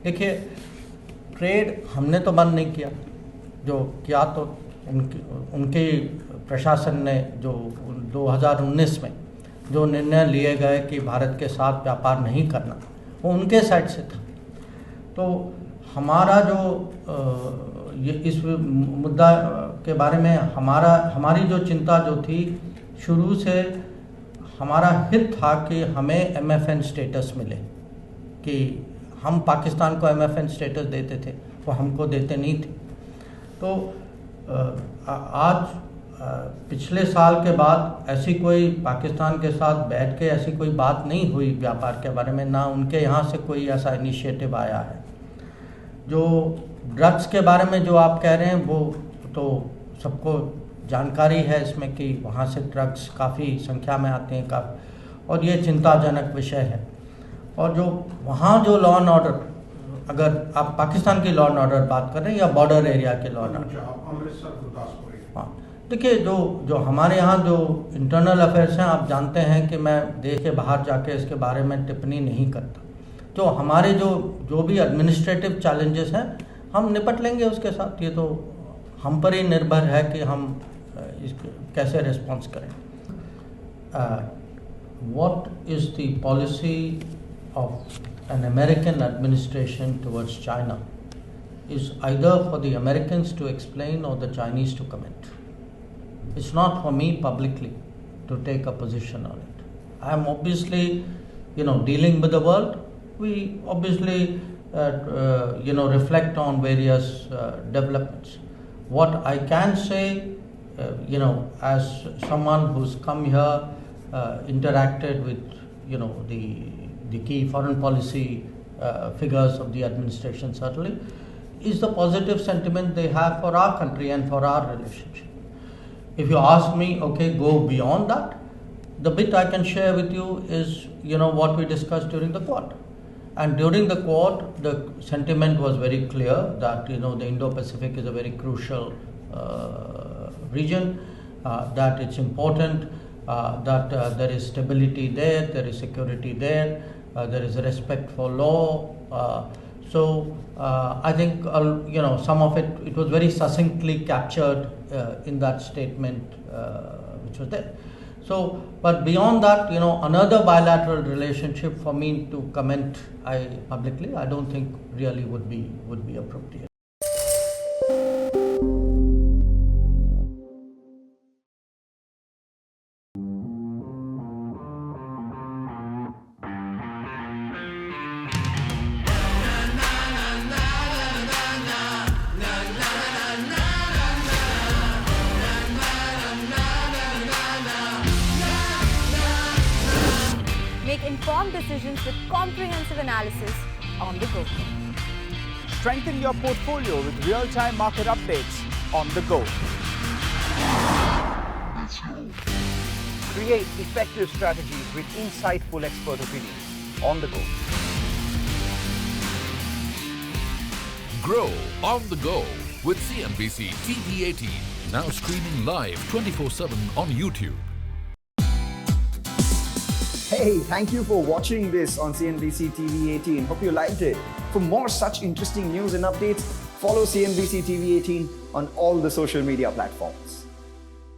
देखिए, ट्रेड हमने तो बंद नहीं किया, जो किया तो उनके प्रशासन ने जो 2019 में जो निर्णय लिए गए कि भारत के साथ व्यापार नहीं करना, वो उनके साइड से था। तो हमारा जो ये इस मुद्दा के बारे में हमारी जो चिंता जो थी, शुरू से हमारा हित था कि हमें MFN स्टेटस मिले, कि हम पाकिस्तान को MFN स्टेटस देते थे, वो हमको देते नहीं थे। तो आज पिछले साल के बाद ऐसी कोई पाकिस्तान के साथ बैठ के ऐसी कोई बात नहीं हुई व्यापार के बारे में, ना उनके यहाँ से कोई ऐसा इनिशिएटिव आया है। जो ड्रग्स के बारे में जो आप कह रहे हैं, वो तो सबको जानकारी है इसमें कि वहाँ से ड्रग्स काफ़ी संख्या में आते हैं और ये चिंताजनक विषय है। और जो वहाँ जो लॉ एंड ऑर्डर, अगर आप पाकिस्तान की लॉ एंड ऑर्डर बात कर रहे हैं या बॉर्डर एरिया के लॉ एंड ऑर्डर, हाँ, देखिए जो हमारे यहाँ जो इंटरनल अफेयर्स हैं, आप जानते हैं कि मैं देश के बाहर जाके इसके बारे में टिप्पणी नहीं करता। तो हमारे जो भी एडमिनिस्ट्रेटिव चैलेंजेस हैं, हम निपट लेंगे उसके साथ। ये तो हम पर ही निर्भर है कि हम कैसे रिस्पॉन्स करें। What is the policy of an American administration towards China is either for the Americans to explain or the Chinese to comment. It's not for me publicly to take a position on it. I am obviously, dealing with the world. We obviously, reflect on various developments. What I can say, as someone who's come here, interacted with, the key foreign policy figures of the administration certainly, is the positive sentiment they have for our country and for our relationship. If you ask me, okay, go beyond that, the bit I can share with you is, what we discussed during the Quad. And during the Quad, the sentiment was very clear that, the Indo-Pacific is a very crucial region, that it's important, that there is stability there, there is security there, there is respect for law. So I think some of it was very succinctly captured in that statement which was there. So, but beyond that, another bilateral relationship for me to comment publicly, I don't think really would be appropriate. Make informed decisions with comprehensive analysis on the go. Strengthen your portfolio with real-time market updates on the go. Create effective strategies with insightful expert opinions on the go. Grow on the go with CNBC-TV18, now streaming live 24/7 on YouTube. Hey, thank you for watching this on CNBC-TV18. Hope you liked it. For more such interesting news and updates, follow CNBC-TV18 on all the social media platforms.